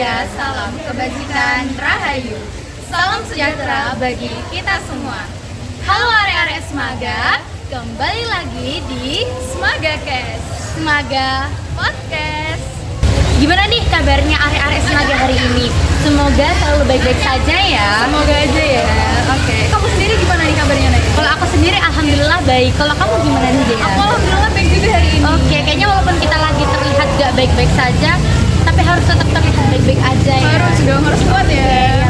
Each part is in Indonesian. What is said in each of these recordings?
bahagia, salam kebajikan, rahayu. Salam sejahtera bagi kita semua. Halo arek-arek Semaga, kembali lagi di Semaga Cast, Semaga Podcast. Gimana nih kabarnya arek-arek Semaga hari ini? Semoga selalu baik-baik saja ya. Semoga aja ya. Oke. Kamu sendiri gimana nih kabarnya nih? Kalau aku sendiri alhamdulillah baik. Kalau kamu gimana nih Dea? Aku alhamdulillah baik juga hari ini. Oke, kayaknya walaupun kita lagi terlihat gak baik-baik saja, tapi harus tetap terlihat baik-baik aja ya. Harus dong, harus kuat ya.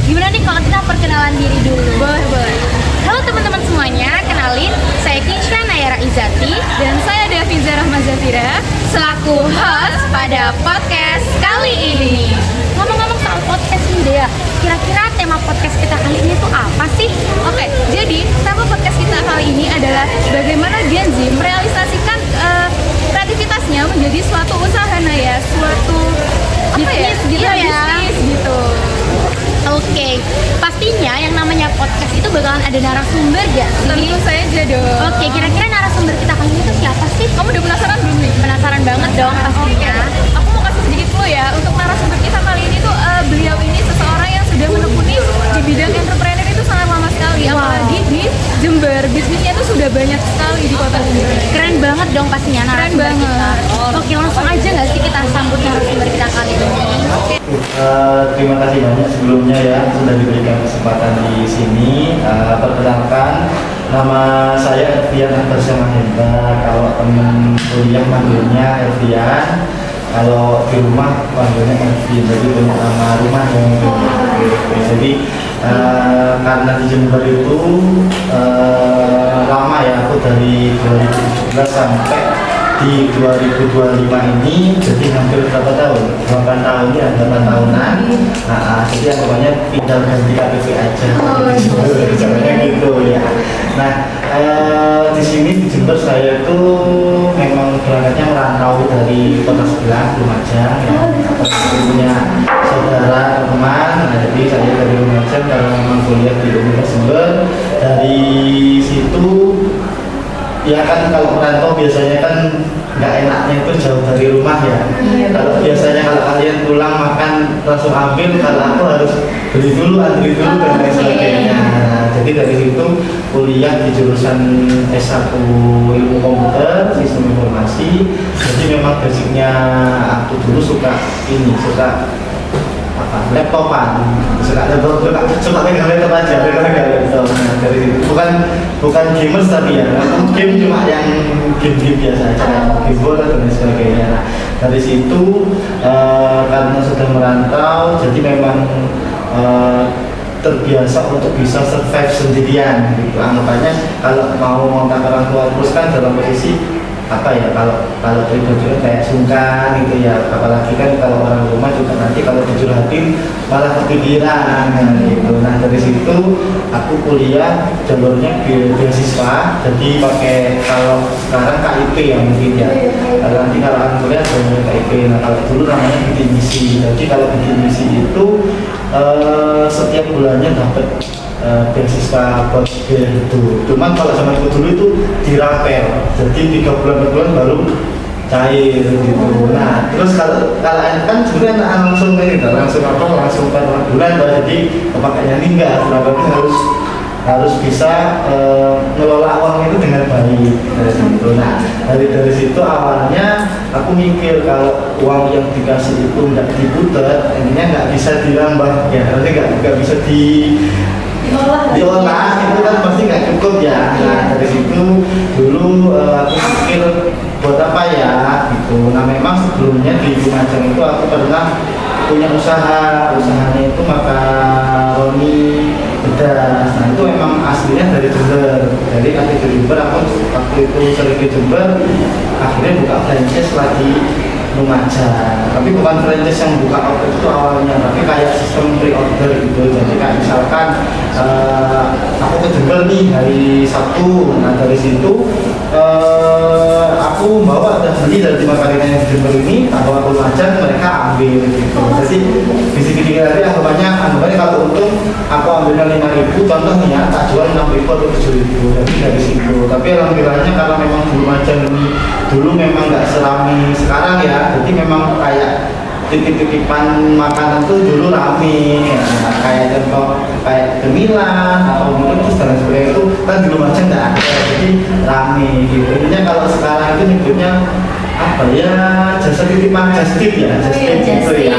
Gimana nih kalau kita perkenalan diri dulu? Boleh. Halo teman-teman semuanya, kenalin saya Kisha Nayara Izati Dan saya Daviza Rahma Zafira selaku host pada podcast kali ini. Ngomong-ngomong soal podcast ini Dea, kira-kira tema podcast kita kali ini tuh apa sih? Oke, jadi tema podcast kita kali ini adalah bagaimana Gen Z merealisasikan kreativitasnya menjadi suatu usaha ya, suatu Bisnis gitu Iya, ya. bisnis gitu. Oke, pastinya yang namanya podcast itu bakalan ada narasumber gak sih? Tentu saja dong. Oke, kira-kira narasumber kita kali ini tuh siapa sih? Kamu udah penasaran belum nih? Penasaran banget dong pastinya. Aku mau kasih sedikit clue ya untuk narasumber kita kali ini tuh beliau ini seseorang yang sudah menekuni di bidang entrepreneur itu sangat lama sekali, Wow. apalagi di Jember. Bisnisnya tuh sudah banyak sekali di kota Jember. Keren banget dong pastinya narasumber Keren kita. banget. Oke, langsung aja nggak sih kita sambut narasumber kita kali ini? Terima kasih banyak sebelumnya ya sudah diberikan kesempatan di sini. Perkenalkan, nama saya Elvian Akbarsya Mahendra. Kalau teman kuliah manggilnya Elvian, kalau di rumah panggilnya Elvin. Jadi punya nama rumah yang jadi karena di Jember itu lama ya, aku dari 2017 sampai di 2025 ini, jadi hampir berapa tahun? 8 tahun ya, 8 tahunan. Jadi anggapannya pindah ganti KTP aja. Caranya gitu ya. Nah, di sini di Jember saya itu memang berangkatnya merantau dari kota sebelah Lumajang ya. Punya saudara teman, jadi saya dari Lumajang karena memang kuliah di Universitas Jember. Dari situ ya kan, kalau merantau biasanya kan nggak enaknya itu jauh dari rumah ya. Kalau biasanya kalau kalian pulang makan langsung ambil, kalau aku harus beli dulu, antri dulu dan lain sebagainya. Jadi dari situ kuliah di jurusan S1 Ilmu Komputer Sistem Informasi. Jadi memang basicnya aku dulu suka laptopan, suka pegang laptop aja, pegang laptop. Nah, dari situ bukan gamers tapi ya, aku game cuma yang game biasa aja, game bola dan lain sebagainya. Nah, dari situ karena sudah merantau, jadi memang terbiasa untuk bisa survive sendirian gitu. Anggapannya kalau mau ngontak orang tua terus kan dalam posisi apa ya, kalau pribadi kayak sungkan gitu ya, apalagi kan kalau orang rumah juga nanti kalau dicurhatin malah kepikiran gitu. Nah dari situ aku kuliah jalurnya beasiswa, jadi pakai, kalau sekarang KIP ya mungkin ya, nanti kalau akan kuliah jalurnya KIP. Nah kalau dulu namanya bidik misi. Jadi kalau bidik misi itu setiap bulannya dapat beasiswa buat itu. Cuman kalau zaman itu dulu itu dirapel, jadi 3 bulan baru cair gitu. Nah terus kalau kan sebenarnya langsung per bulan, jadi kepakainya ini enggak, berapa harus bisa ngelola uang itu dengan baik dari situ. Nah dari situ awalnya aku mikir kalau uang yang dikasih itu nggak diputar, intinya nggak bisa dirambah ya, nanti nggak bisa diolah itu kan pasti nggak cukup ya. Nah dari situ dulu aku pikir buat apa ya gitu. Nah memang sebelumnya di Lumajang itu aku pernah punya usahanya itu makaroni pedas. Nah itu memang aslinya dari Jember, dari KTP Jember. Aku waktu itu sering ke Jember, akhirnya buka franchise lagi Lumajang, tapi bukan franchise yang buka order itu awalnya, tapi kayak sistem pre-order gitu. Jadi kayak misalkan aku ke Jember nih hari Sabtu, nah dari situ aku bawa ada beli dari makanan yang di Jember ini, aku Lumajang, mereka ambil gitu. Jadi bisik-bisik nanti anggapannya kalau untung aku ambilnya 5.000, contohnya tak jual 6.000 atau 7.000, jadi dari situ. Tapi alhamdulillahnya karena memang di Lumajang ini dulu memang nggak serami sekarang ya, jadi memang kayak titip-titipan makanan tuh dulu rame, nah, kayak contoh kayak cemilan atau mungkin terus dan sebagainya itu kan di rumah aja nggak ada, jadi rame gitu. Intinya kalau sekarang itu nyebutnya apa ya, jasa titipan, just tip ya, just tip gitu ya,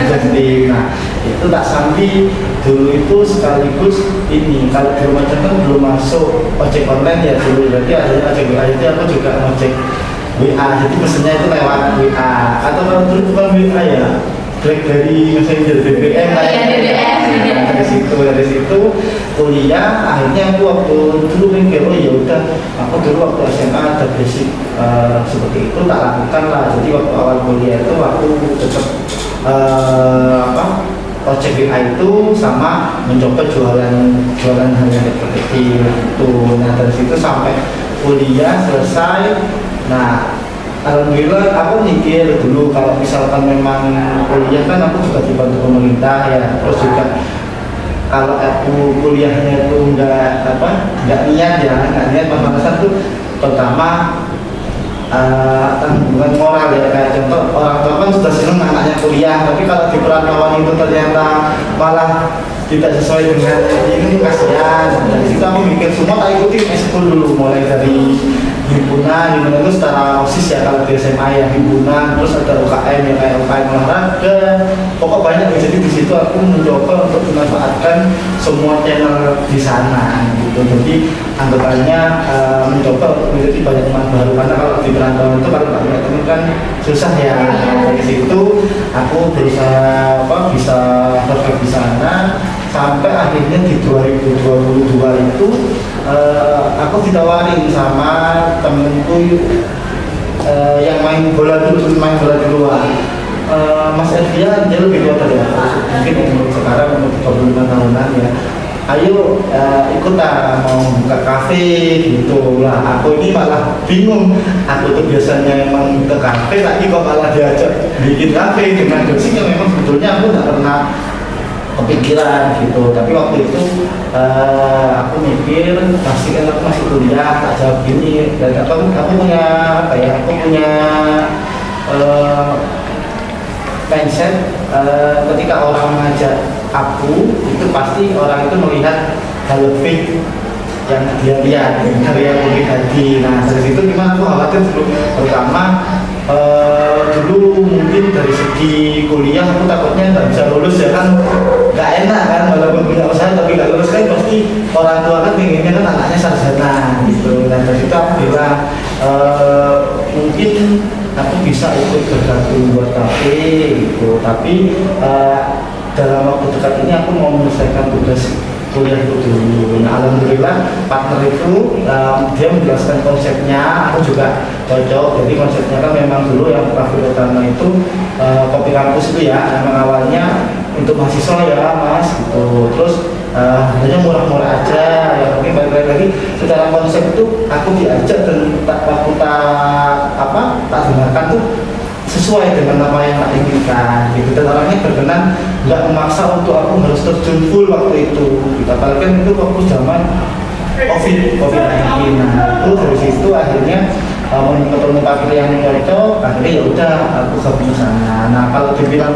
just tip. Nah itu tak sampai dulu itu sekaligus ini, kalau di rumah aja kan belum masuk ojek online ya dulu, berarti ada ojek WA, jadi aku juga ojek WA, jadi pesennya itu lewat WA atau kalau dulu bukan WA ya, BlackBerry Messenger, BBM lah ya. Dari situ kuliah, akhirnya aku waktu dulu mikir, oh ya udah, aku dulu waktu SMA ada basic seperti itu tak lakukan lah. Jadi waktu awal kuliah itu aku tetap ojek WA itu sama mencoba jualan hal yang kecil itu. Nah dari situ sampai kuliah selesai. Nah alhamdulillah aku mikir dulu kalau misalkan memang kuliah kan aku juga dibantu pemerintah ya, terus juga kalau aku kuliahnya itu nggak niat pemanasan tuh pertama bukan moral ya, kayak contoh orang tua kan sudah senang anaknya kuliah, tapi kalau di perantauan itu ternyata malah tidak sesuai dengan ini, kasihan. Dari situ aku mikir semua tak ikuti ekskul dulu, mulai dari himpunan itu secara OSIS ya, kalau di SMA ya himpunan, terus ada UKM ya kayak UKM olahraga, pokok banyak. Jadi di situ aku mencoba untuk memanfaatkan semua channel di sana gitu. Jadi anggapannya mencoba untuk menjadi banyak teman baru, karena kalau di perantauan itu kalau nggak punya teman kan susah ya. Dari situ aku berusaha bisa perfect di sana sampai akhirnya di 2022 itu aku ditawarin sama temenku yang main bola di luar. Mas Elvia dia lebih tua dari aku, mungkin umur sekarang umur 25 tahunan ya. Ayo ikutlah mau buka kafe gitu lah. Aku ini malah bingung, aku tuh biasanya emang ke kafe, lagi kok malah diajak bikin kafe dengan dosis yang memang sebetulnya aku nggak pernah kepikiran gitu. Tapi waktu itu aku mikir pasti kan aku masih kuliah, tak jawab gini, dan aku punya aku punya mindset ketika orang mengajak aku itu pasti orang itu melihat hal lebih yang dia lihat dari yang lebih tadi. Nah dari situ gimana aku khawatir dulu, pertama dulu mungkin dari segi kuliah aku takutnya nggak bisa lulus ya kan, nggak enak kan, walaupun punya usaha tapi nggak lulus kan pasti orang tua kan pengennya kan anaknya sarjana gitu. Dan dari situ aku bilang mungkin aku bisa ikut bergabung buat kafe gitu, tapi dalam waktu dekat ini aku mau menyelesaikan tugas kuliah itu dulu. Nah alhamdulillah partner itu dia menjelaskan konsepnya, aku juga cocok. Jadi konsepnya kan memang dulu yang profil utama itu kopi kampus itu ya, memang awalnya untuk mahasiswa ya mas gitu. Terus harganya murah-murah aja ya, tapi balik lagi secara konsep itu aku diajak dan tak dengarkan tuh sesuai dengan apa yang tak inginkan gitu. Dan orangnya berkenan, nggak memaksa untuk aku harus terjun full waktu itu gitu. Apalagi kan itu waktu zaman COVID-19. Nah itu dari situ akhirnya ketemu partner yang cocok, akhirnya ya udah aku gabung sana. Nah kalau dibilang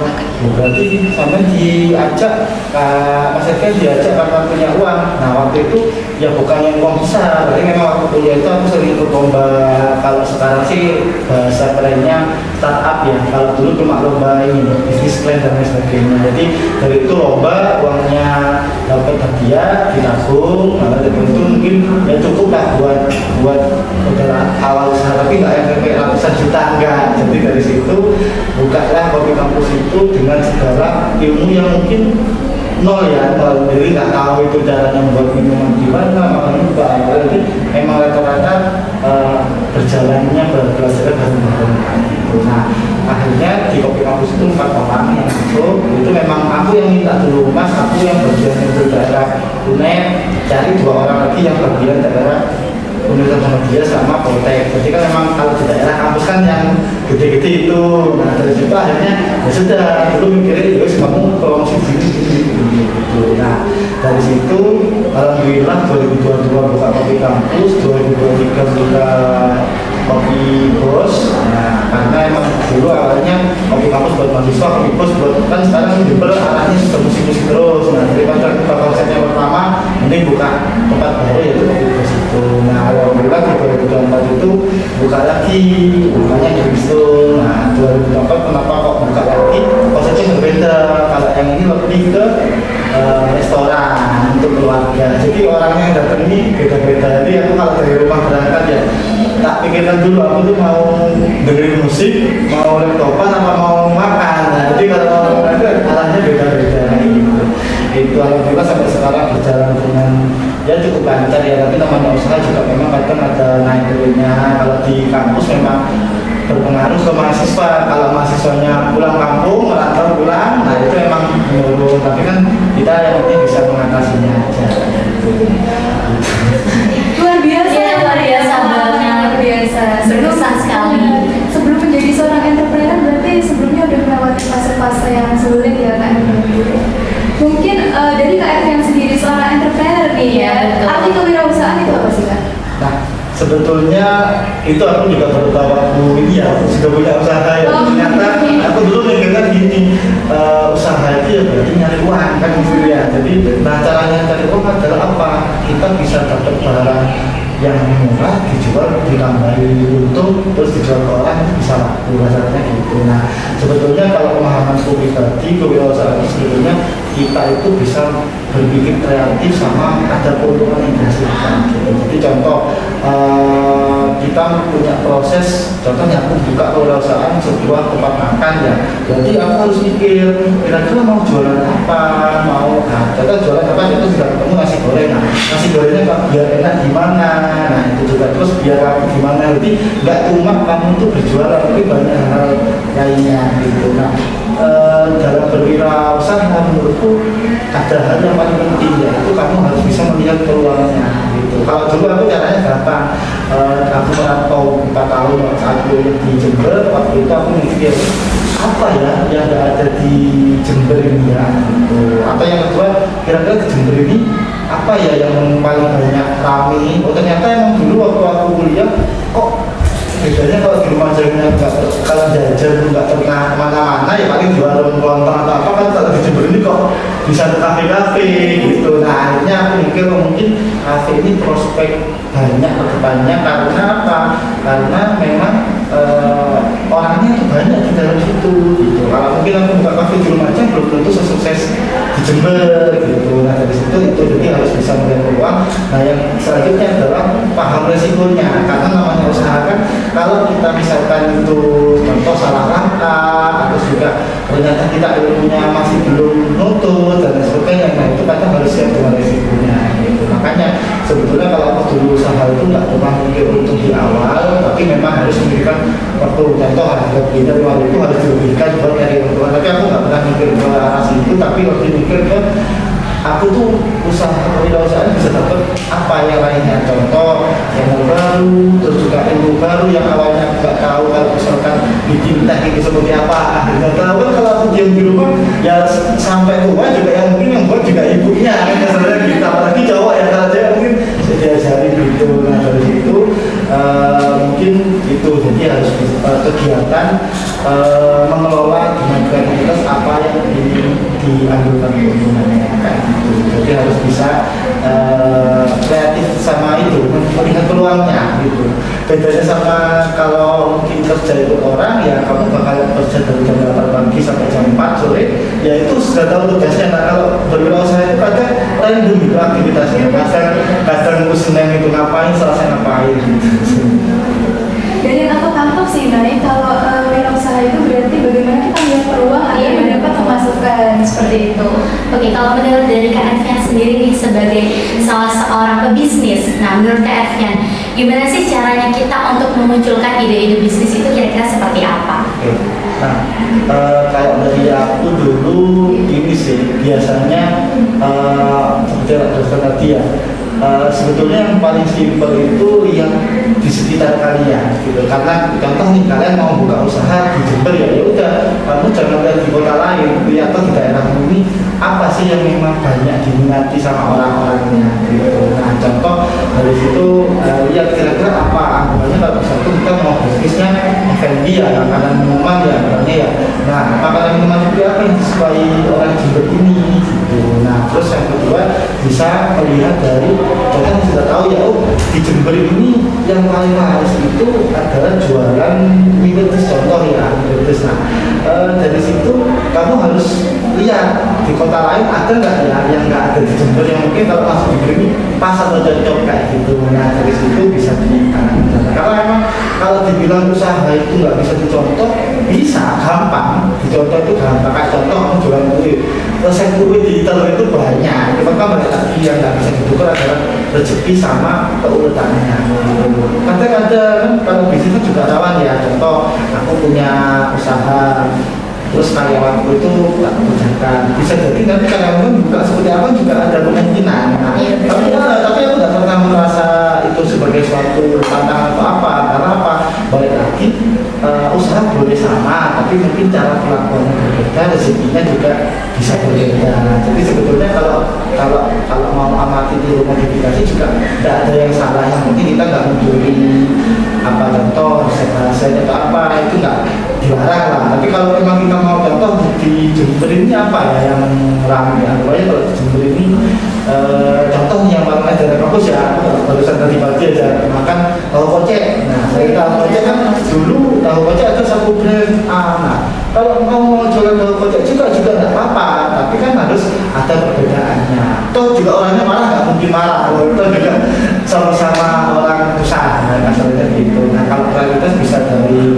berarti sampai diajak Mas Eka diajak karena punya uang. Nah waktu itu ya bukan yang uang besar, berarti memang waktu kuliah itu aku sering ikut lomba. Kalau sekarang sih bahasa kerennya startup ya, kalau dulu cuma lomba ini bisnis plan dan lain sebagainya. Jadi dari itu lomba uangnya dapat hadiah ditabung, nah dari itu mungkin ya cukup lah buat modal awal usaha, tapi nggak yang sampai ratusan juta enggak. Jadi dari situ bukalah kopi kampus itu dengan segala ilmu yang mungkin nol ya, jadi nggak tahu itu caranya membuat minuman gimana, makanya juga jadi emang rata-rata berjalannya belajarnya bareng-bareng gitu. Nah akhirnya di kopi kampus itu 4 orang yang masuk, itu memang aku yang minta dulu, mas aku yang bagian itu daerah UNED, cari 2 orang lagi yang bagian daerah Universitas Muhammadiyah sama Poltek. Jadi kan memang kalau di daerah kampus kan yang gede-gede itu. Nah dari situ akhirnya ya sudah, dulu mikirnya ya kamu tolong sini gitu. gitu. Nah dari situ alhamdulillah 2022 buka kopi kampus, 2023 buka kopi bos. Nah karena emang dulu awalnya kopi kampus buat mahasiswa, kopi bos buat kan sekarang Jember arahnya sudah musik-musik terus. Nah daripada kita konsepnya pertama mending buka tempat baru yaitu kopi bos itu. Nah alhamdulillah di 2024 itu buka lagi, bukanya di Bristol. Nah 2024 kenapa kok buka lagi? Konsepnya berbeda. Kalau yang ini lebih ke restoran untuk keluarga. Jadi orangnya yang datang ini beda-beda. Jadi aku kalau dari rumah berangkat ya tak pikirkan dulu aku tuh mau dengerin musik, mau laptopan apa mau makan. Nah, jadi kalau itu arahnya beda-beda gitu. Itu alhamdulillah sampai sekarang berjalan dengan ya cukup lancar ya. Tapi namanya usaha juga memang kadang ada naik turunnya. Kalau di kampus memang berpengaruh ke mahasiswa. Kalau mahasiswanya pulang kampung, merantau pulang, nah itu memang menurun. Tapi kan kita yang penting bisa mengatasinya aja. Luar biasa, Iya, luar biasa banget. luar biasa. Berkesan sekali. Sebelum menjadi seorang entrepreneur berarti sebelumnya udah melewati fase-fase yang sulit ya kan? Mungkin dari Kak Evian sendiri seorang entrepreneur nih Iya, betul. arti kewirausahaan itu apa sih Kak? Nah, sebetulnya itu aku juga baru tahu waktu ini ya, aku sudah punya usaha ya. Oh, Ternyata iya. aku dulu mikirnya gini, usaha itu ya berarti nyari uang kan gitu ya. Jadi, nah caranya cari uang adalah apa? Kita bisa dapat barang yang murah dijual ditambahi untung terus dijual ke orang bisa laku rasanya gitu. Nah sebetulnya kalau pemahamanku pribadi kewirausahaan sebetulnya kita itu bisa berpikir kreatif sama ada keuntungan yang dihasilkan gitu. Jadi contoh kita punya proses, contohnya aku buka kewirausahaan sebuah tempat makan ya, berarti aku harus mikir kira-kira mau jualan apa, mau contoh jualan apa, itu sudah ketemu nasi goreng. Nah nasi gorengnya biar enak gimana, nah itu juga terus biar aku gimana. Jadi nggak cuma kamu tuh berjualan tapi banyak hal lainnya gitu. Nah dalam berwirausaha menurutku ada hal yang paling penting yaitu kamu harus bisa melihat peluangnya gitu. Kalau dulu aku caranya gampang, aku merantau 4 tahun saat kuliah di Jember, waktu itu aku mikir apa ya yang nggak ada di Jember ini ya gitu. Atau yang kedua kira-kira di Jember ini apa ya yang paling banyak rame. Oh ternyata emang dulu waktu aku kuliah kok bedanya kalau di rumah jadinya kalau jajan nggak pernah kemana-mana ya paling jual lontong atau apa kan. Kalau di Jember ini kok bisa ke kafe-kafe gitu. Nah akhirnya aku mikir mungkin kafe ini prospek banyak ke depannya karena apa? Karena memang orangnya itu banyak di dalam situ gitu. Kalau mungkin aku buka kafe di rumah aja belum tentu sesukses di Jember gitu. Nah dari situ itu jadi harus bisa melihat peluang. Nah yang selanjutnya adalah paham resikonya, karena namanya usaha kan kalau kita misalkan itu contoh salah langkah atau juga ternyata kita ilmunya masih belum nutut dan sebagainya, nah itu kadang harus siap dengan resikonya gitu. Makanya sebetulnya kalau aku dulu usaha itu nggak pernah mikir untuk di awal, tapi memang harus memikirkan waktu contoh harga belinya 5.000 harus dilebihkan buat nyari keuntungan. Tapi aku nggak pernah mikir ke arah situ, tapi waktu mikir ke aku tuh usaha kewirausahaan bisa dapat apa yang lainnya, contoh yang baru, terus juga ilmu baru yang awalnya nggak tahu. Kalau misalkan bikin teh itu seperti apa, akhirnya tahu kan. Kalau aku diam di rumah ya sampai tua juga yang mungkin yang buat juga ibunya kan sebenarnya kita, apalagi cowok ya, kalau cewek mungkin diajari gitu. Nah dari situ mungkin itu jadi harus kegiatan mengelola dengan kreativitas apa yang ingin diambilkan keuntungannya kayak gitu. Jadi harus bisa kreatif sama itu, melihat peluangnya gitu. Bedanya sama kalau mungkin kerja itu orang ya kamu bakal kerja dari jam 8 pagi sampai jam 4 sore, ya itu sudah tahu tugasnya. Nah kalau berwirausaha itu kadang random gitu aktivitasnya, kadang Senin itu ngapain, Selasa ngapain gitu. Dan yang aku tangkap sih Nay, kalau wirausaha itu berarti bagaimana kita melihat peluang agar mendapat pemasukan seperti itu. Oke, kalau menurut dari Kak Evian sendiri nih sebagai salah seorang pebisnis, nah menurut Kak Evian, gimana sih caranya kita untuk memunculkan ide-ide bisnis itu kira-kira seperti apa? Oke. Nah, kalau dari aku dulu ini sih biasanya seperti yang dokter tadi ya, sebetulnya yang paling simpel itu lihat di sekitar kalian gitu. Karena contoh nih kalian mau buka usaha di Jember ya udah kamu jangan lihat di kota lain, lihat di daerahmu ini apa sih yang memang banyak diminati sama orang-orangnya gitu. Nah contoh dari situ lihat kira-kira apa anggapannya kalau satu kita mau bisnisnya F&B ya, makanan minuman ya namanya ya. Nah makanan minuman itu apa yang disukai orang Jember ini gitu. Nah terus yang kedua bisa melihat dari kita sudah tahu ya, oh di Jember ini yang paling laris itu adalah jualan mie pedes contoh ya, mie pedes. Nah dari situ kamu harus lihat di kota lain ada nggak ya yang nggak ada di Jember, yang mungkin kalau masuk di ini pas atau cocok kayak gitu. Nah dari situ bisa ditanamkan. Karena memang kalau dibilang usaha itu nggak bisa dicontoh, bisa gampang dicontoh, itu gampang. Kayak contoh kamu jualan kue, resep kue di internet itu banyak, cuma kan banyak lagi yang nggak bisa ditukar adalah rezeki sama keurutannya. Kadang-kadang kalau bisnis juga rawan ya, contoh aku punya usaha terus karyawanku itu tak kerjakan, bisa jadi nanti karyawan buka seperti apa juga ada kemungkinan. Nah, tapi aku tidak pernah merasa itu sebagai suatu tantangan atau apa, karena apa, balik lagi usaha boleh sama tapi mungkin cara pelakuannya berbeda, rezekinya juga bisa berbeda. Jadi sebetulnya kalau mau amati dulu modifikasi juga tidak ada yang salah, yang penting kita nggak mencuri apa contoh resep-resepnya atau apa, itu nggak dilarang lah. Tapi kalau memang kita mau contoh di Jember ini apa ya yang ramai ya, pokoknya kalau di Jember ini contoh yang paling ada dari kampus ya, barusan tadi pagi aja makan tahu kocek. Nah saya tahu kocek kan dulu tahu kocek ada satu brand A. Nah kalau mau jualan tahu kocek juga nggak apa-apa, tapi kan harus ada perbedaannya. Toh juga orangnya marah nggak mungkin marah, kalau itu juga sama-sama orang usaha kasarnya gitu. Nah kalau kualitas bisa dari,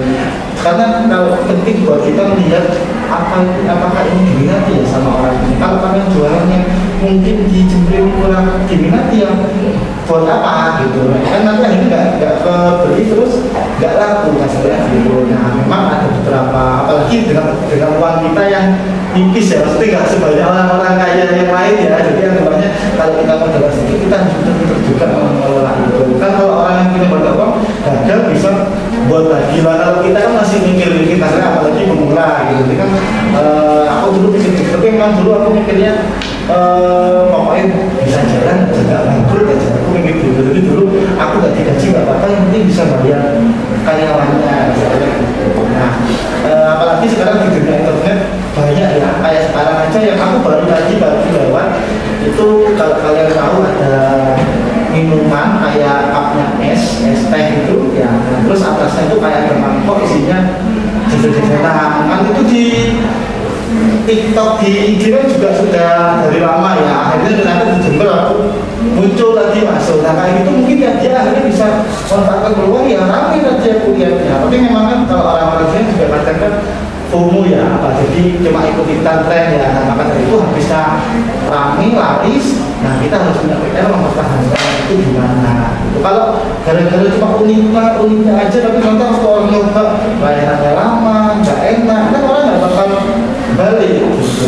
karena kalau penting buat kita melihat apakah ini diminati ya sama orang ini. Kalau kalian jualannya mungkin di Jember kurang diminati ya, buat apa gitu kan, nanti akhirnya nggak kebeli terus nggak laku kasarnya gitu. Nah memang ada beberapa, apalagi dengan uang kita yang tipis ya, maksudnya nggak sebanyak orang-orang kaya yang lain ya. Jadi yang namanya kalau kita modal sedikit, kita benar-benar juga mengelola itu. Kan kalau orang yang punya banyak uang gagal bisa buat lagi lah. Kalau kita kan masih mikir-mikir karena apalagi pemula gitu. Jadi kan aku dulu mikir, tapi memang dulu aku mikirnya pokoknya bisa jalan aja, nggak bangkrut aja. Aku mikir dulu, jadi dulu aku nggak digaji nggak apa-apa, yang penting bisa bayar karyawannya. Nah apalagi sekarang di dunia internet banyak ya, kayak sekarang aja yang aku baru lewat itu, kalau kalian tahu ada minuman kayak cupnya es teh itu ya, terus atasnya itu kayak ada mangkok isinya jajan-jajanan. Kan itu di TikTok, di IG kan juga sudah dari lama ya, akhirnya ternyata di Jember aku muncul lagi masuk. Nah kayak gitu mungkin ya dia akhirnya bisa kontak keluar ya, ramai tadi aku lihatnya. Tapi memang kan kalau orang-orang sini juga kadang kan FOMO ya, apa, jadi cuma ikutan tren ya. Nah maka dari itu habisnya ramai laris, nah kita harus punya PR mempertahankan itu gimana gitu. Kalau gara-gara cuma uniknya aja, tapi nanti kalau orang nyoba layanannya lama, nggak enak, kan orang nggak bakal balik gitu.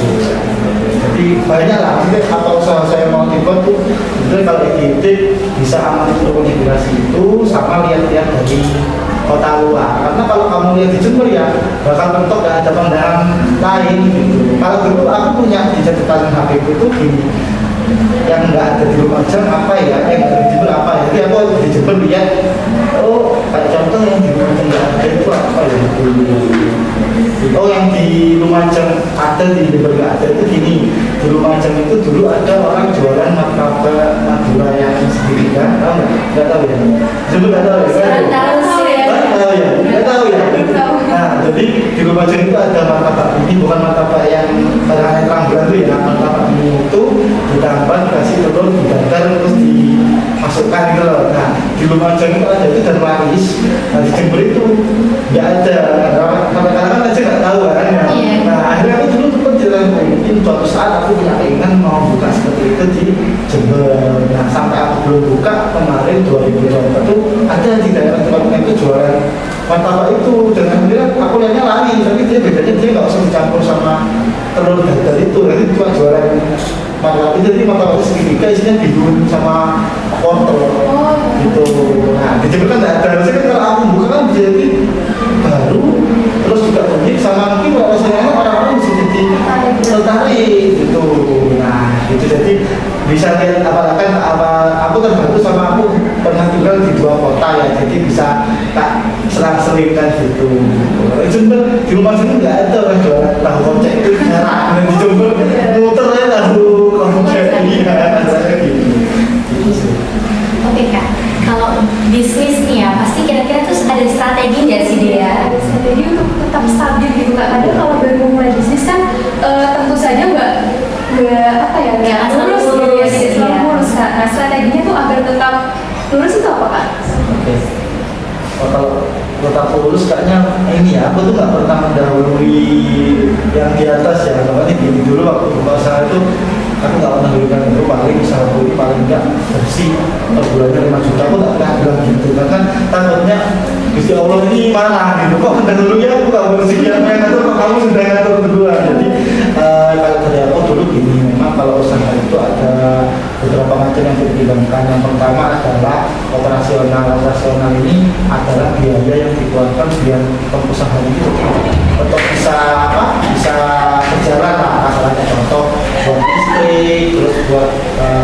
Jadi banyak lah, mungkin apa usaha saya mau dibuat tuh sebenarnya kalau ide bisa aman untuk konfigurasi itu, sama lihat-lihat dari kota luar. Karena kalau kamu lihat di Jember ya bakal mentok, gak ada pandangan lain gitu. Kalau dulu aku punya di catatan HP itu gini, yang nggak ada di Lumajang apa ya, yang ada di Jember apa ya. Jadi aku di Jember lihat, oh kayak contoh yang di Lumajang nggak ada itu apa ya, oh yang di Lumajang ada, di Jember nggak ada itu gini. Di Lumajang itu dulu ada orang jualan martabak Madura yang sendiri kan, tahu nggak tahu ya, Jember nggak tahu ya. Nggak tahu ya. Nah jadi di Lumajang itu ada martabak ini, bukan martabak yang barangnya terang bulan itu ya, martabak ini itu ditambah dikasih telur, dibakar terus dimasukkan gitu loh. Nah di Lumajang itu ada itu dan laris. Nah di Jember itu nggak ada, kadang-kadang aja nggak tahu kan. Nah akhirnya aku dulu tuh jalan, mungkin suatu saat aku punya keinginan mau buka seperti itu di Jember. Nah sampai aku belum buka kemarin 2020 itu ada di daerah tempatnya itu jualan martabak itu, dan akhirnya aku lihatnya lari, tapi dia bedanya dia nggak usah dicampur sama telur dadar itu, nanti cuma jualan martabak itu. Jadi martabak itu segitiga isinya bihun sama wortel gitu. Nah di Jember kan nggak ada, harusnya kan kalau aku buka kan bisa jadi baru, terus juga unik, sama mungkin kalau rasanya orang-orang bisa jadi tertarik Jadi bisa lihat aku terbantu sama aku pernah tinggal di 2 kota ya, jadi bisa tak selang-selingkan gitu. Jember di rumah sini nggak ada orang jualan tahu kocek itu jarang, dan di Jember muter ya tahu kocek iya rasanya gitu. Oke Kak, kalau bisnis nih ya pasti kira-kira tuh ada strategi nggak sih dia? Ada strategi untuk tetap stabil gitu Kak. Kadang kalau baru mulai bisnis kan tentu saja nggak Nggak lurus langsung lurus, gitu ya, iya. lurus Kak. Nah strateginya tuh agar tetap lurus itu apa Kak? Oke. Kalau tetap lurus kayaknya ini ya, aku tuh nggak pernah mendahului yang di atas ya. Makanya gini dulu waktu buka usaha itu aku nggak pernah berikan itu paling usaha ini paling nggak bersih per bulannya 5 juta, aku nggak pernah bilang gitu karena takutnya Gusti Allah ini marah gitu, kok dahulunya aku nggak bersih yang ngatur, kok kamu sudah ngatur berdua. Jadi kalau dari aku dulu gini, memang kalau usaha itu ada beberapa macam yang dipertimbangkan. Yang pertama adalah operasional ini adalah biaya yang dikeluarkan biar pengusaha itu untuk bisa berjalan lah, masalahnya contoh buat listrik, terus buat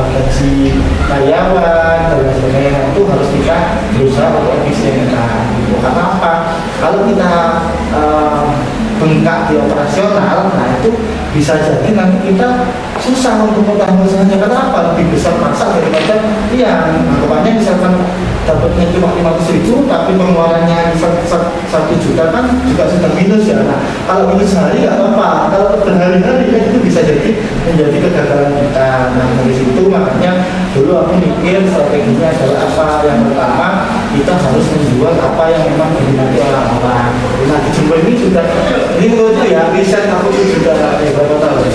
gaji karyawan dan lain sebagainya, itu harus kita berusaha untuk efisienkan gitu. Karena apa? Kalau kita bengkak di operasional, nah itu bisa jadi nanti kita susah untuk membangun usahanya. Kenapa? Lebih besar masa daripada yang anggapannya misalkan dapatnya cuma 500.000 tapi pengeluarannya 1 juta kan juga sudah minus ya. Nah kalau minus sehari nggak apa-apa, kalau berhari-hari kan itu bisa jadi menjadi kegagalan kita. Nah dari situ makanya dulu aku mikir strateginya adalah apa. Yang pertama kita harus menjual apa yang memang diminati orang-orang. Nah di Jember ini sudah, ini menurutku ya riset aku tuh sudah berapa tahun,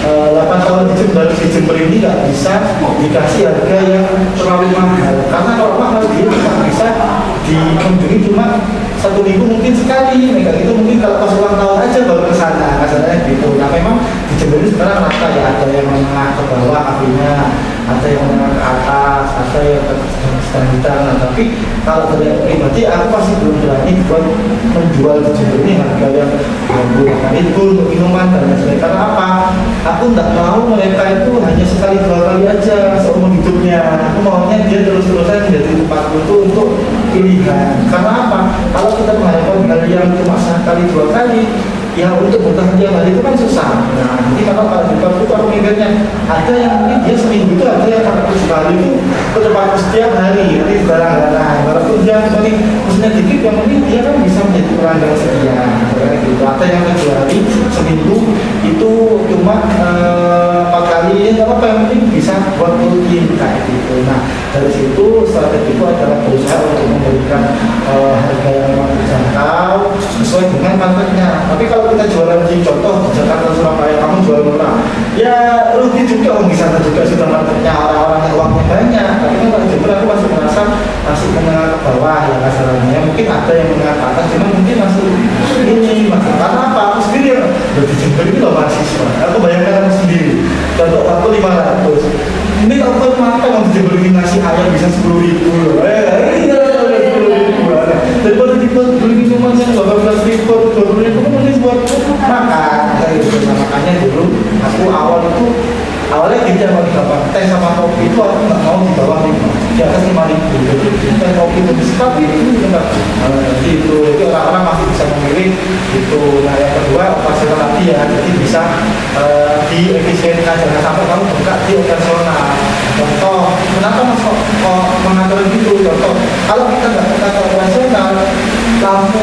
8 tahun di Jember ini nggak bisa dikasih harga yang terlalu mahal, karena kalau mahal dia nggak bisa dikunjungi cuma 1 minggu mungkin sekali, mereka itu mungkin kalau pas ulang tahun aja baru ke sana, kasarnya gitu. Nah memang di Jember ini sekarang rata ya, ada yang menengah ke bawah apinya, ada yang menengah ke atas, ada yang sedang. Nah tapi kalau dari aku pribadi aku pasti belum berani buat menjual di Jember ini harga yang 20.000 untuk minuman dan lain sebagainya. Karena apa? Aku nggak mau mereka itu hanya sekali 2 kali aja seumur hidupnya. Aku maunya dia terus-terusan menjadi tempat itu untuk pilihan. Karena apa? Kalau kita mengharapkan hal yang cuma sekali 2 kali, ya untuk bertahan tiap hari itu kan susah. Nah, jadi kalau di tempat itu aku mikirnya ada yang mungkin dia seminggu itu ada yang sampai 7 kali itu ke tempat setiap hari, nanti barang-barang. Walaupun dia paling maksudnya dikit, yang penting dia kan bisa menjadi pelanggan setia. Gitu. Ada yang kecuali seminggu itu cuma 4 kali, nggak apa-apa, yang penting bisa buat rutin kayak gitu. Nah dari situ strategi itu adalah berusaha untuk memberikan harga yang memang terjangkau sesuai dengan marketnya. Tapi kalau kita jualan di contoh di Jakarta, Surabaya, kamu jual murah, ya rugi juga. Di sana juga sudah marketnya orang-orang yang uangnya banyak. Tapi kan kalau Jember aku masih merasa masih menengah ke bawah ya kasarnya. Mungkin ada yang menengah ke atas, cuma mungkin masih ini masih. Karena apa? Aku sendiri yang di Jember ini loh mahasiswa. Aku bayangkan aku sendiri. Contoh aku 500. Ini kalau makan mau dibeli nasi ayam bisa 10.000 loh. Ini kalau 10.000. Daripada dibeli minuman yang 18.000, 20.000 kan mending buat makan. Gitu. Nah, makanya dulu aku awalnya gitu mau dibawa teh sama kopi itu aku nggak mau di bawah 5, di atas 5.000. Jadi teh kopi lebih sekali itu enggak. Jadi itu orang-orang masih bisa memilih itu. Nah yang kedua operasional tadi ya, jadi bisa diefisienkan, jangan sampai kamu buka di operasional. Contoh, kenapa mas kok mengatur gitu? Contoh, kalau kita nggak buka ke operasional, lampu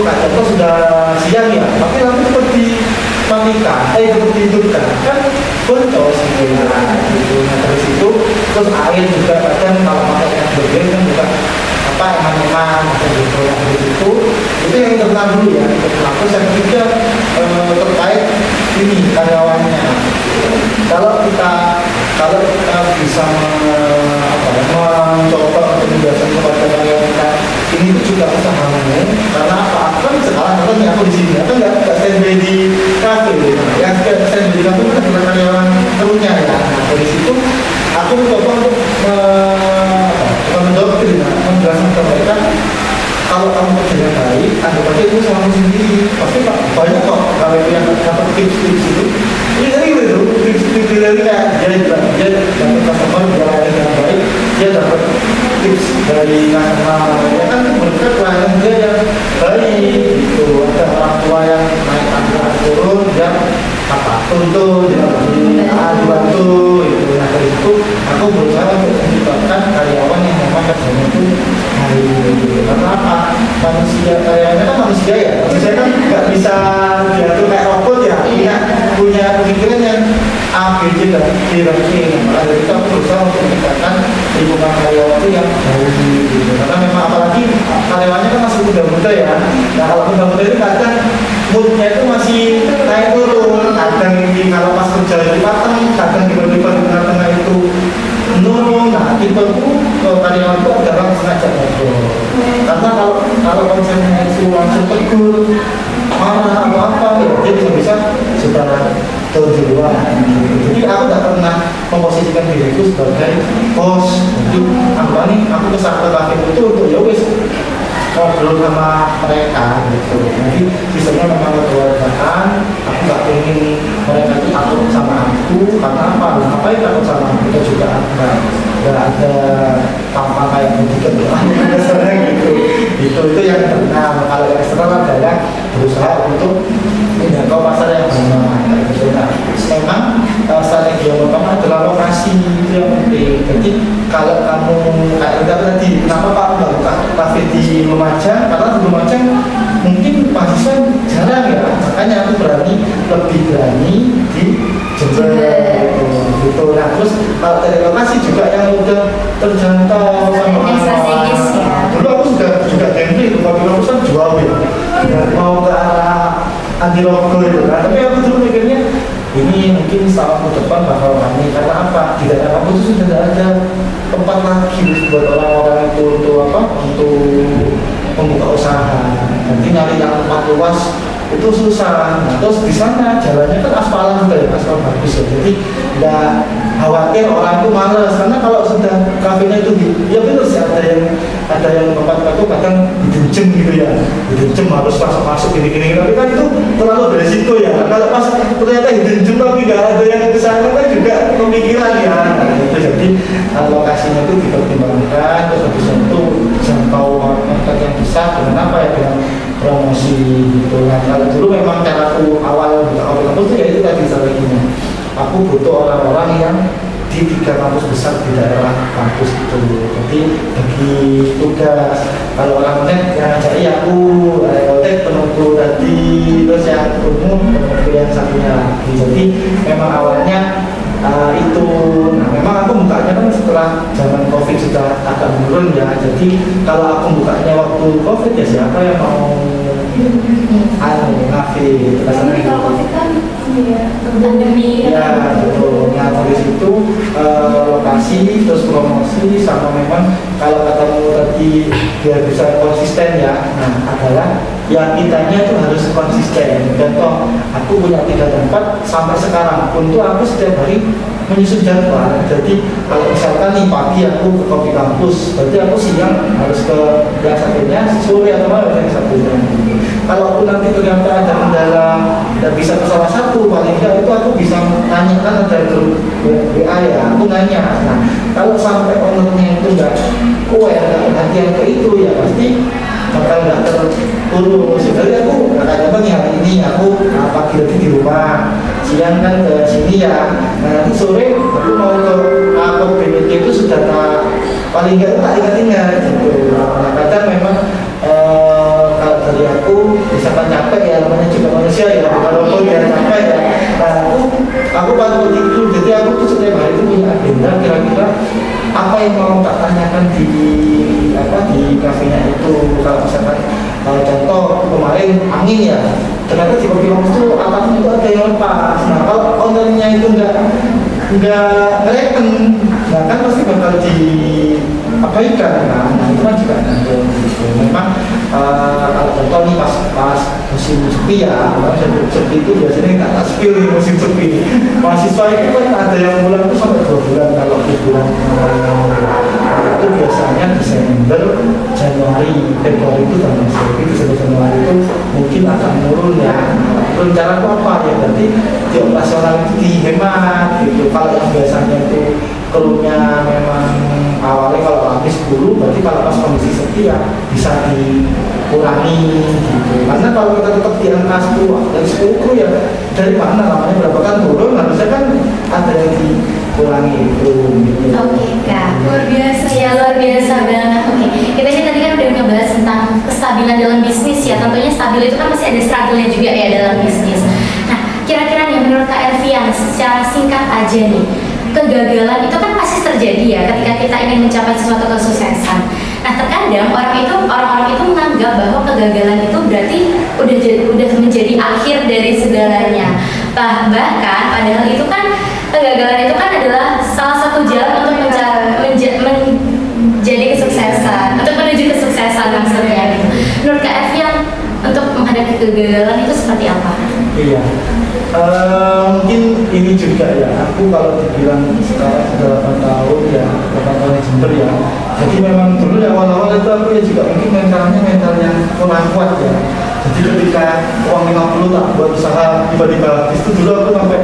kayak contoh sudah siang ya, tapi lampu seperti matikan, seperti hidupkan, kan boncos gitu. Nah, gitu. Nah dari situ terus air juga kadang kalau pakai yang bergen kan juga apa eman-eman gitu. Nah itu yang internal dulu ya. Terus yang ketiga terkait ini karyawannya. Kalau kita bisa mencoba untuk menjelaskan kepada karyawan kita ini itu juga usahamu, karena apa? Aku kan sekarang aku di sini, aku nggak standby di kafe, yang standby di kafe kan bukan karyawan terunya ya. Nah dari situ aku mencoba untuk mendoktrin, menjelaskan ke mereka kalau kamu kerja baik, anggap aja itu sama sendiri. Pasti banyak kok kalau yang dapat tips-tips itu. Ini gitu, tips-tips dari kayak dia bilang dari nasional ya kan mereka pelayanan dia yang baik gitu, ada orang tua yang naik angkutan turun dia apapun tuh dibantu gitu. Nah dari itu aku berusaha untuk menciptakan karyawan yang memang kerjanya itu hari karena apa, manusia karyanya kan manusia ya, manusia kan nggak bisa diatur kayak robot ya, punya pemikiran yang A, B, C, dan D, dan E. Maka dari itu aku berusaha untuk menciptakan lingkungan karyawan itu yang baik gitu. Karena memang apalagi karyawannya kan masih muda-muda ya. Nah kalau muda-muda itu kadang moodnya itu masih naik turun, kadang ini kalau pas kerja itu matang, kadang tiba-tiba di tengah-tengah itu menurun. Nah tipe itu karyawan itu adalah sengaja ngobrol. Karena kalau konsepnya itu langsung tegur, marah atau apa ya dia bisa sudah turun duluan. Jadi aku tidak pernah memposisikan diriku sebagai bos. Jadi aku kesana ke kafe itu untuk ya wis ngobrol sama mereka gitu. Jadi sistemnya memang kekeluargaan. Aku nggak ingin mereka itu takut sama aku. Karena apa? Ngapain takut sama aku? Kita juga nggak ada tampak kayak begitu. Gitu. Itu yang benar. Kalau yang eksternal adalah berusaha untuk menjangkau pasar yang benar. Nah, memang strategi yang pertama adalah lokasi, itu yang penting. Jadi kalau kamu kayak kita tadi, kenapa Pak nggak buka kafe di Lumajang? Karena di Lumajang mungkin mahasiswa jarang ya, makanya aku lebih berani di Jember gitu. Nah terus kalau dari lokasi juga yang udah terjangkau sama strategis ya. Dulu aku juga gambling, tapi aku kan jual ya, mau ke arah anti logo itu kan. Tapi aku dulu mikirnya ini mungkin setahun ke depan bakal rame. Karena apa? Di daerah aku itu sudah tidak ada tempat lagi buat orang-orang itu untuk membuka usaha. Nanti nyari yang tempat luas itu susah. Nah, terus di sana jalannya kan aspalan juga ya, aspal bagus ya. Jadi nggak khawatir orang itu males. Karena kalau sudah kafenya itu ya betul sih ada yang tempat itu kadang didenjem gitu ya, didenjem harus masuk gini-gini. Tapi kan itu terlalu beresiko ya. Kalau pas ternyata didenjem tapi nggak ada yang kesana kan juga pemikiran ya. Nah, itu jadi lokasinya itu dipertimbangkan. Terus habis itu jangkau market yang besar dengan apa ya, dengan promosi gitu. Nah kalau dulu memang caraku awal buka kampus itu ya itu tadi strateginya. Aku butuh orang-orang yang di 3 kampus besar di daerah kampus itu. Jadi bagi tugas, kalau orang net yang cari aku, Rekotek penunggu tadi, terus yang umum penunggu yang satunya lagi. Jadi memang awalnya itu. Nah memang aku bukanya kan setelah zaman COVID sudah agak menurun ya. Jadi kalau aku bukanya waktu COVID ya siapa yang mau ngafe. Tapi kalau COVID kan pandemi ya betul. Nah dari situ lokasi terus promosi sama memang kalau katamu tadi biar bisa konsisten ya. Nah adalah ya kitanya itu harus konsisten. Contoh aku punya 3 tempat sampai sekarang pun tuh aku setiap hari menyusun jadwal. Jadi kalau misalkan nih pagi aku ke kopi kampus, berarti aku siang harus ke yang satunya, sore atau malam yang satunya. Kalau aku nanti ternyata ada kendala dan bisa ke salah satu, paling tidak itu aku bisa tanyakan ada grup WA ya, aku nanya. Nah kalau sampai ownernya itu nggak aware, nggak perhatian ke itu ya pasti bakal nggak terurus. Jadi aku kayak bang hari ini aku pagi tadi di rumah, siang kan ke sini ya. Nah nanti sore aku mau ke BPT itu sudah paling nggak tak ingat-ingat gitu. Nah kadang memang kalau dari aku misalkan capek ya, namanya juga manusia ya, walaupun dia capek ya. Nah aku pantau itu, jadi aku tuh setiap hari itu punya agenda kira-kira apa yang mau tak tanyakan di kafenya itu. Kalau misalkan contoh kemarin angin ya, ternyata di kopi kampus itu atapnya itu ada yang lepas. Nah kalau ownernya itu nggak ngereken, nah kan pasti bakal diabaikan kan. Nah itu kan juga ada gitu. Memang kalau contoh nih pas musim sepi ya, sepi itu biasanya nggak tak spill di musim sepi. Mahasiswa itu kan ada yang bulan itu sampai 2 bulan. Kalau bulan itu biasanya Desember, Januari, Februari itu tambah sepi. Desember, Januari itu mungkin akan menurun ya. Rencana apa ya, berarti di operasional itu dihemat gitu. Kalau yang biasanya itu keluhnya memang awalnya kalau habis 10 berarti kalau pas kondisi sepi ya bisa dikurangi gitu. Karena kalau kita tetap di angka 10 dari 10 kru ya dari mana namanya berapa kan turun, harusnya kan ada yang dikurangi itu gitu. Oke Kak, Luar biasa. ya luar biasa banget. Oke, kita ini tadi kan udah ngebahas tentang kestabilan dalam bisnis ya. Tentunya stabil itu kan masih ada struggle-nya juga ya dalam bisnis. Nah, kira-kira nih menurut Kak Elvian secara singkat aja nih, kegagalan itu kan pasti terjadi ya ketika kita ingin mencapai sesuatu kesuksesan. Nah, terkadang orang-orang itu menganggap bahwa kegagalan itu berarti udah menjadi akhir dari segalanya. Bahkan padahal itu kan kegagalan itu kan adalah salah satu jalan untuk menjadi kesuksesan, untuk menuju kesuksesan maksudnya gitu. Menurut Kak Elvian untuk menghadapi kegagalan itu seperti apa? Iya. Mungkin ini juga ya, aku kalau dibilang sekarang sudah 8 tahun ya, 8 tahun di Jember ya. Jadi memang dulu ya awal-awal itu aku ya juga mungkin mental yang kurang kuat ya. Jadi ketika uang 50 tak buat usaha tiba-tiba habis itu dulu aku sampai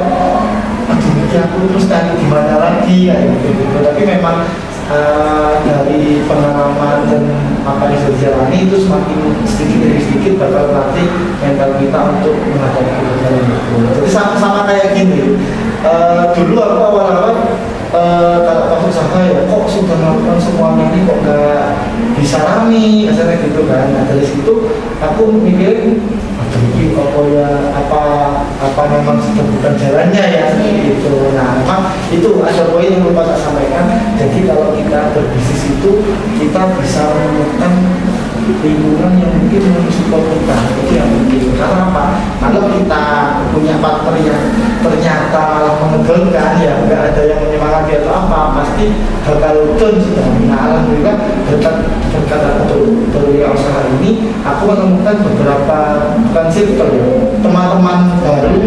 aduh ini aku terus cari gimana lagi kayak gitu. Tapi memang dari pengalaman dan apa yang sudah dijalani itu semakin sedikit demi sedikit bakal melatih mental kita untuk menghadapi kegagalan itu. Jadi sama kayak gini, dulu aku awal-awal kalau pas usaha ya kok sudah melakukan semuanya ini kok nggak bisa rame, misalnya gitu kan. Nah dari situ aku mikirin ini apa memang sudah bukan jalannya ya seperti itu. Nah memang itu ada poin yang lupa tak sampaikan. Jadi kalau kita berbisnis itu kita bisa menemukan lingkungan yang mungkin mensupport kita, itu yang penting. Karena apa? Kalau kita punya partner yang ternyata malah mengegalkan ya nggak ada yang menyemangati atau apa, pasti bakal down sudah. Nah alhamdulillah berkat usaha ini aku menemukan beberapa bukan circle ya, teman-teman baru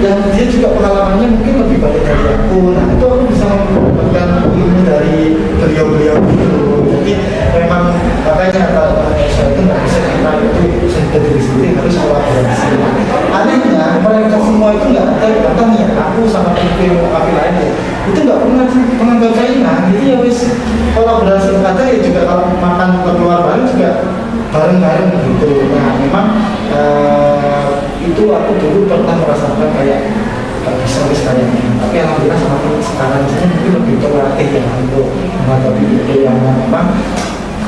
yang dia juga pengalamannya mungkin lebih banyak dari aku. Nah itu aku bisa mendapatkan ilmu dari beliau-beliau itu. Jadi memang makanya kalau saya itu nggak bisa kita itu sendiri harus kolaborasi. Anehnya mereka semua itu nggak ada kata nih aku sama tim kami lain itu nggak pernah menganggap China. Jadi ya wis kolaborasi kadang ya juga kalau makan keluar bareng juga bareng-bareng gitu. Nah memang itu aku dulu pernah merasakan kayak gak bisa kayak gini. Tapi alhamdulillah semakin sekarang ini mungkin lebih terlatih ya untuk menghadapi itu yang memang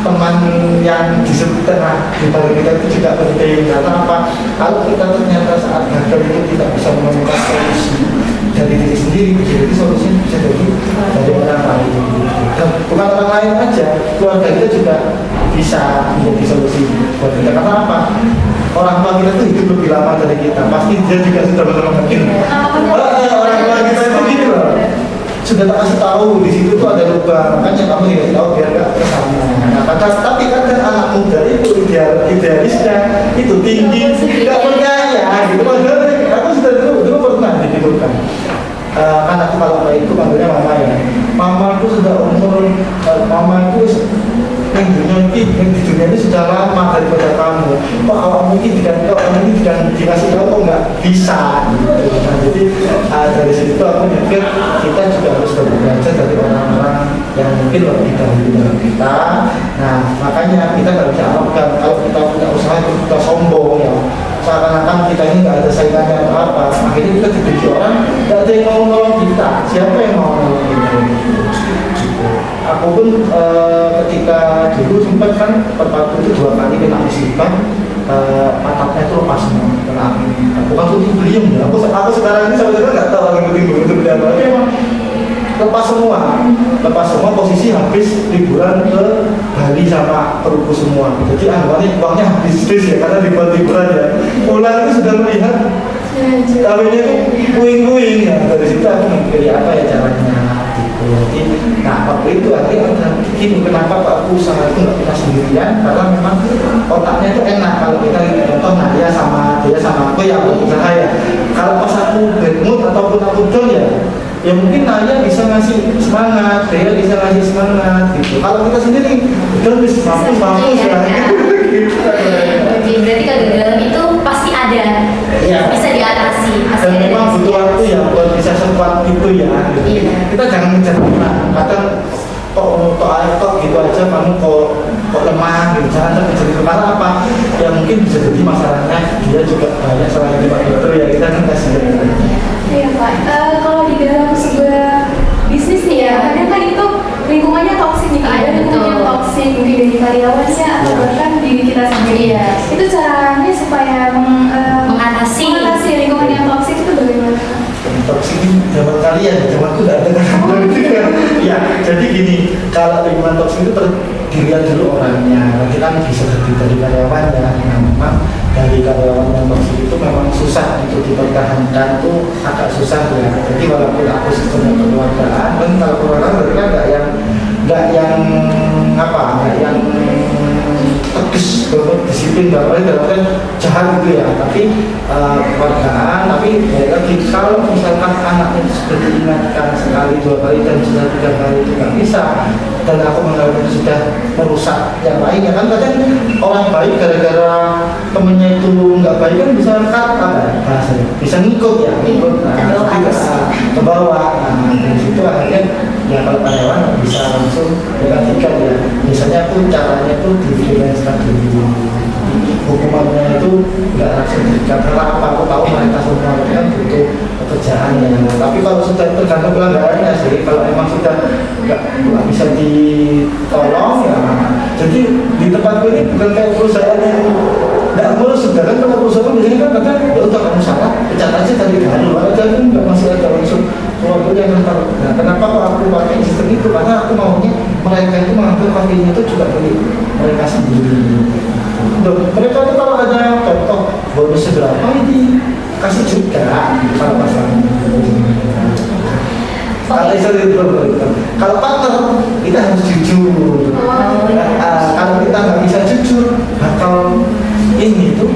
teman yang disebut tengah di balik kita itu juga penting. Karena apa? Kalau kita ternyata saat gagal itu tidak bisa menemukan solusi dari diri sendiri, bisa jadi solusinya bisa jadi dari orang lain. Dan bukan orang lain aja, keluarga kita juga bisa menjadi solusi buat kita. Karena apa? Orang tua kita itu hidup lebih lama dari kita, pasti dia juga sudah menemukan ini. Orang tua kita itu gini loh, sudah tak kasih tahu di situ tuh ada lubang, makanya kamu tidak tahu biar nggak kesana. Nah, tapi kadang anak muda itu idealisnya itu tinggi, nggak percaya gitu. Padahal aku sudah dulu pernah digitukan. Kan aku kalau itu panggilnya mama ya. Mama itu sudah umur, mama itu yang di dunia ini sudah lama daripada kamu. Kok awak mungkin tidak dikasih tahu kok nggak bisa gitu. Nah jadi dari situ aku mikir kita juga harus belajar dari orang-orang yang mungkin lebih dahulu dari kita. Nah makanya kita nggak bisa harapkan kalau kita punya usaha itu kita sombong ya, seakan-akan kita ini nggak ada saingannya atau apa. Akhirnya kita dibenci orang, nggak ada yang mau nolong kita. Siapa yang mau nolong kita? Aku pun ketika dulu sempat kan pertama itu 2 kali kena musibah, atapnya itu lepas semua kena angin. Aku kan tuh beliau ya. Aku sekarang ini sebenarnya nggak tahu angin itu beliau apa. Tapi emang lepas semua posisi habis liburan ke Bali sama perutku semua. Jadi anggapannya uangnya habis ya karena liburan ya. Pulang itu sudah melihat kawinnya itu puing-puing ya. Dari situ aku mikir apa ya caranya. Jadi, nah waktu itu akhirnya begini kenapa aku usaha itu nggak kita sendirian, karena memang otaknya itu enak kalau kita contoh Naya sama aku yang berusaha ya. Kalau pas aku bad mood ataupun aku down ya mungkin Naya bisa ngasih semangat, dia bisa ngasih semangat gitu. Kalau kita sendiri down bisa mampus ya. Oke, berarti kegagalan itu pasti ada, bisa diatasi. Dan memang butuh waktu ya buat bisa sekuat itu ya. Gitu. Kita jangan mengejar kadang kok untuk air kok gitu aja kamu kok lemah gitu, jangan sampai jadi karena apa ya, mungkin bisa jadi masalahnya dia juga banyak selain itu ya, kita kan kasih. Iya Pak, kalau di dalam sebuah bisnis nih ya, kadang kan itu lingkungannya toksik nih, ada lingkungan yang toksik mungkin dari karyawannya atau bahkan diri kita sendiri ya. Itu caranya supaya mengatasi lingkungan yang toksik itu bagaimana? Toksik ini zaman kalian, zamanku udah ada kan. Ya, jadi gini, kalau lingkungan toksik itu dilihat dulu orangnya, nanti kan bisa terdiri dari karyawannya. Nah, memang dari karyawan yang toksik itu memang susah untuk dipertahankan, tuh agak susah ya. Jadi walaupun aku sistemnya kekeluargaan, dan kalau keluargaan berarti kan nggak yang tegas banget, disiplin banget, dalam jahat gitu ya. Tapi keluargaan, tapi lagi kalau misalkan anaknya sudah diingatkan sekali, 2 kali dan sudah 3 kali itu nggak bisa, dan aku menganggap itu sudah merusak yang lainnya kan. Kadang orang baik gara-gara temennya itu nggak baik kan bisa bahasanya bisa ngikut ya, ke bawah. Nah, dari situ akhirnya ya kalau karyawan bisa langsung diperhatikan ya. Misalnya aku caranya tuh di freelance dulu, hukumannya itu nggak langsung diikat, karena apa, aku tahu mereka semua kan butuh pekerjaan ya. Tapi kalau sudah tergantung pelanggarannya sih, kalau memang sudah nggak bisa ditolong ya. Jadi di tempatku ini bukan kayak perusahaan yang nggak ngurus, sudah kan kalau perusahaan biasanya kan kadang ya udah kamu salah pecat aja tadi baru aja, kan nggak masih ada unsur keluarga yang rentan. Nah, kenapa kok aku pakai sistem itu? Karena aku maunya mereka itu mengambil kafenya itu juga milik mereka sendiri. Mereka itu kalau ada contoh bonus berapa ini kasih juga kalau pasangan. Kalau partner kita harus jujur. Kalau kita nggak bisa jujur, bakal ini tuh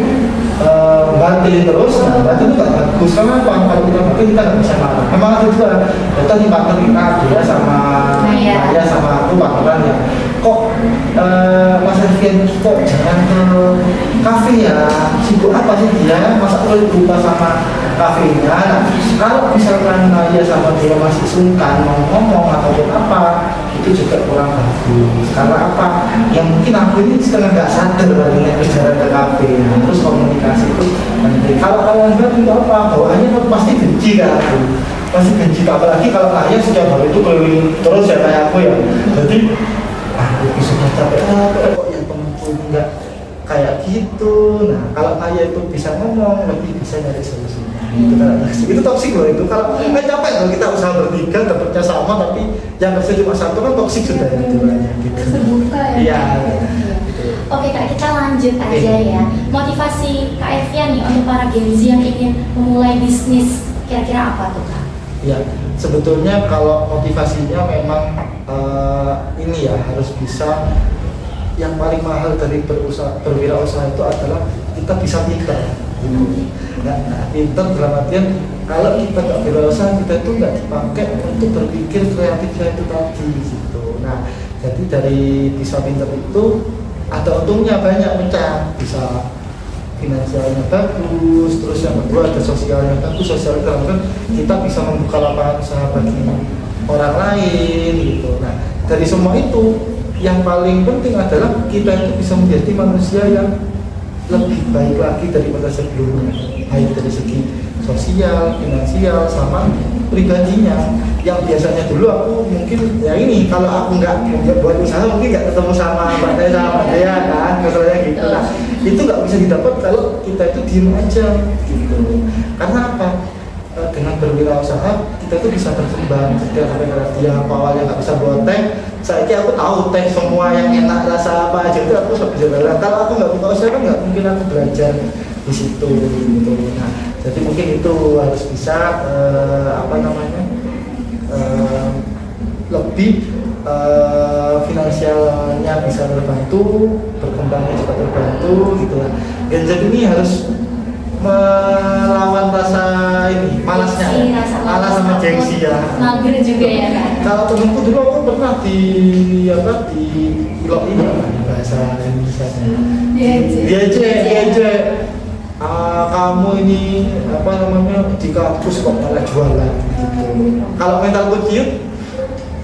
banting terus. Nah, banting itu nggak bagus. Karena apa? Kalau kita banting kita nggak bisa marah. Memang ada juga. Contoh di partner kita, dia sama saya sama aku partneran ya. Kok Mas Alfian kok jangan ke kafe ya? Sibuk apa sih dia? Masa perlu lupa sama kafenya? Nah, kalau misalkan Naya sama dia masih sungkan mau ngomong ataupun apa, itu juga kurang bagus. Karena apa? Yang mungkin aku ini setengah nggak sadar barunya berjalan ke kafe. Nah, terus komunikasi itu penting. Kalau kalian bilang itu apa? Bawaannya pasti benci kan aku. Pasti benci, apalagi kalau Naya setiap hari itu keliling terus ya kayak aku ya. Jadi aku sudah capek kok yang penting nggak kayak gitu. Nah, kalau Naya itu bisa ngomong, lebih bisa nyari solusi. Itu toksik loh itu. Kalau nggak capek kalau kita usaha bertiga dapatnya sama, tapi yang kerja cuma satu kan toksik sudah ya jumlahnya gitu. Terbuka ya. Iya. Oke Kak, kita lanjut aja ya. Motivasi Kak Evian nih untuk para Gen Z yang ingin memulai bisnis, kira-kira apa tuh Kak? Ya, sebetulnya kalau motivasinya memang ini ya harus bisa. Yang paling mahal dari berwirausaha itu adalah kita bisa pintar. Nah, pintar dalam artian kalau kita nggak berwirausaha, kita itu nggak dipakai untuk berpikir kreatifnya itu tadi gitu. Nah, jadi dari bisa pintar itu ada untungnya banyak, pecah, bisa finansialnya bagus, terus yang kedua ada sosialnya bagus. Sosialnya dalam artian kita bisa membuka lapangan usaha bagi orang lain gitu. Nah, dari semua itu yang paling penting adalah kita itu bisa menjadi manusia yang lebih baik lagi daripada sebelumnya, baik dari segi sosial, finansial, sama pribadinya. Yang biasanya dulu aku mungkin ya ini kalau aku nggak buat usaha mungkin nggak ketemu sama Mbak Teh sama Mbak Dea kan, misalnya gitu. Nah, itu nggak bisa didapat kalau kita itu diem aja gitu. Karena apa? Dengan berwirausaha kita tuh bisa berkembang. Ketika sampai ke dia awalnya nggak bisa buat teh, saya aku tahu teh semua yang enak rasa apa aja itu aku bisa belajar. Kalau aku nggak buka usaha kan nggak mungkin aku belajar di situ gitu. Nah, jadi mungkin itu harus bisa lebih finansialnya bisa terbantu, berkembangnya juga terbantu gitu lah. Gen Z ini harus melawan rasa ini malasnya, malas sama gengsi ya. Mager juga ya kan. Kalau temenku dulu aku pernah di blog ini bahasa Indonesia. Dia kamu ini di kampus kok malah jualan gitu. Kalau mentalku ciut,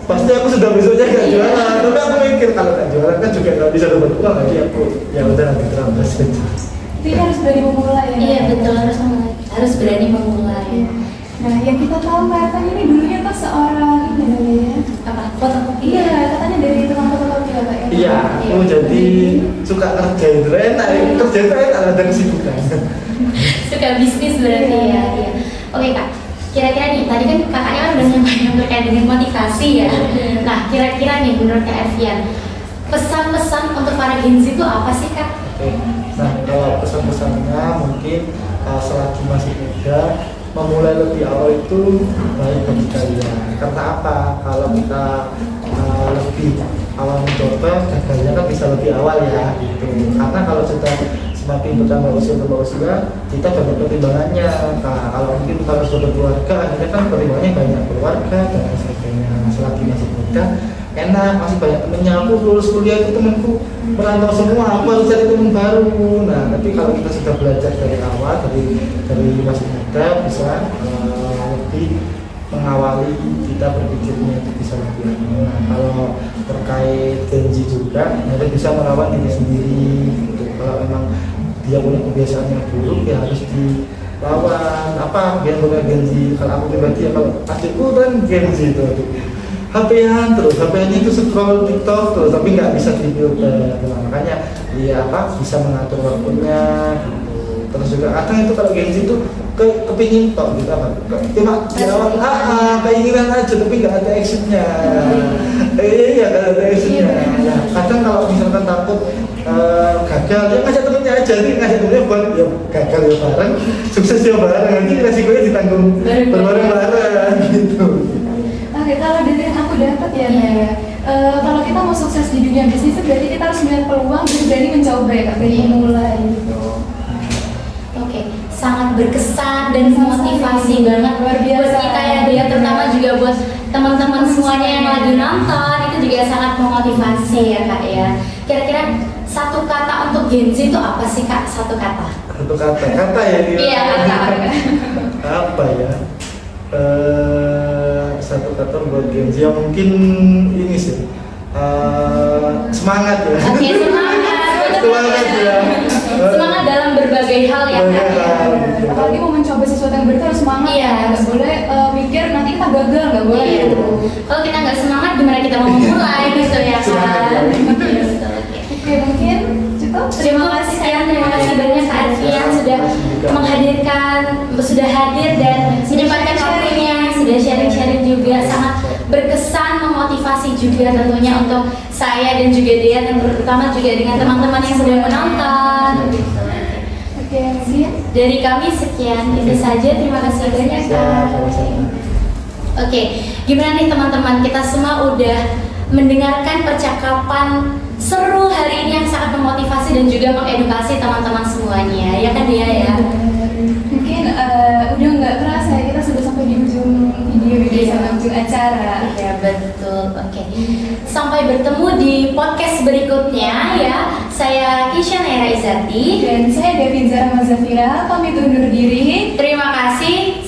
pasti aku sudah besoknya nggak jualan. Tapi aku mikir kalau nggak jualan kan juga nggak bisa dapat uang, jadi aku ya udah nanti terlambat saja. Jadi harus berani memulai ya. Iya betul, harus berani memulai. Nah, yang kita tahu Mbak Atan ini dulunya tuh seorang ini ya. Apa? Fotokopi? Iya, katanya dari tukang fotokopi ya Mbak ya. Iya, aku jadi suka kerja itu enak, kerja itu enak ada kesibukan. Suka bisnis berarti ya. Iya. Oke Kak, kira-kira nih tadi kan kakaknya kan udah nyampaikan terkait dengan motivasi ya. Nah, kira-kira nih menurut Kak Ervian, pesan-pesan untuk para Gen Z itu apa sih Kak? Oke, nah kalau pesan-pesannya mungkin selagi masih muda memulai lebih awal itu baik bagi kalian. Karena apa? Kalau kita lebih awal mencoba, gagalnya kan bisa lebih awal ya gitu. Karena kalau sudah semakin bertambah usia, kita banyak pertimbangannya. Nah, kalau mungkin kita harus berkeluarga, akhirnya kan pertimbangannya banyak keluarga dan sebagainya. Selagi masih muda, enak, masih banyak temennya. Aku lulus kuliah itu temenku merantau semua, aku harus cari temen baru. Nah, tapi kalau kita sudah belajar dari awal, dari masih muda, bisa lebih mengawali kita berpikirnya itu bisa lebih enak. Nah, kalau terkait janji juga, kita bisa melawan diri sendiri. Gitu. Kalau memang dia punya kebiasaan yang buruk, ya harus dilawan. Apa biar punya janji? Kalau aku pribadi ya, kalau adikku kan janji itu. HP-an terus, HP-nya itu scroll TikTok terus, tapi nggak bisa di-filter. Nah, makanya dia bisa mengatur waktunya gitu. Terus juga kadang itu kalau gengsi itu kepingin tok gitu apa? Cuma jawab keinginan aja tapi nggak ada actionnya. Iya nggak ada actionnya. Nah, kadang kalau misalkan takut gagal, ya ngajak temennya aja, nih ngajak temennya buat ya gagal ya bareng, sukses ya bareng, nanti resikonya ditanggung bareng-bareng gitu. Oke, kalau dari yang aku dapat ya, kalau kita mau sukses di dunia bisnis itu berarti kita harus melihat peluang dan berani mencoba ya Kak, berani memulai gitu. Oke, sangat berkesan dan memotivasi banget luar biasa buat kita ya Dea, terutama juga buat teman-teman semuanya yang lagi nonton, itu juga sangat memotivasi ya Kak ya. Kira-kira satu kata untuk Gen Z itu apa sih Kak? Satu kata? Satu kata ya dia. Iya kata. Apa ya? Satu kata buat Gen Z yang mungkin ini sih semangat ya. Oke, semangat. Semangat ya. Semangat dalam berbagai hal ya Kak. Apalagi mau mencoba sesuatu yang baru harus semangat. Iya. Nggak boleh mikir nanti kita gagal, nggak boleh. Iya. Gitu. Kalau kita nggak semangat, gimana kita mau memulai gitu ya kan? Iya, betul. Oke. Oke, mungkin cukup. Terima kasih sayang, terima kasih banyak Kak Ervian sudah sudah hadir dan menyempatkan waktunya, sudah sharing-sharing juga, sangat berkesan, memotivasi juga tentunya untuk saya dan juga Dea, dan terutama juga dengan teman-teman yang sedang menonton. Oke, mungkin. Dari kami sekian, itu saja. Terima kasih banyak Kak. Oke, gimana nih teman-teman? Kita semua udah mendengarkan percakapan seru hari ini yang sangat memotivasi dan juga mengedukasi teman-teman semuanya, ya kan Dea ya? Mungkin udah nggak kerasa ya, kita sudah sampai di ujung video sama ujung acara. Ya betul, oke. Sampai bertemu di podcast berikutnya ya. Saya Kisha Naira Izati Dan saya Devin Zara Mazafira, pamit undur diri. Terima kasih.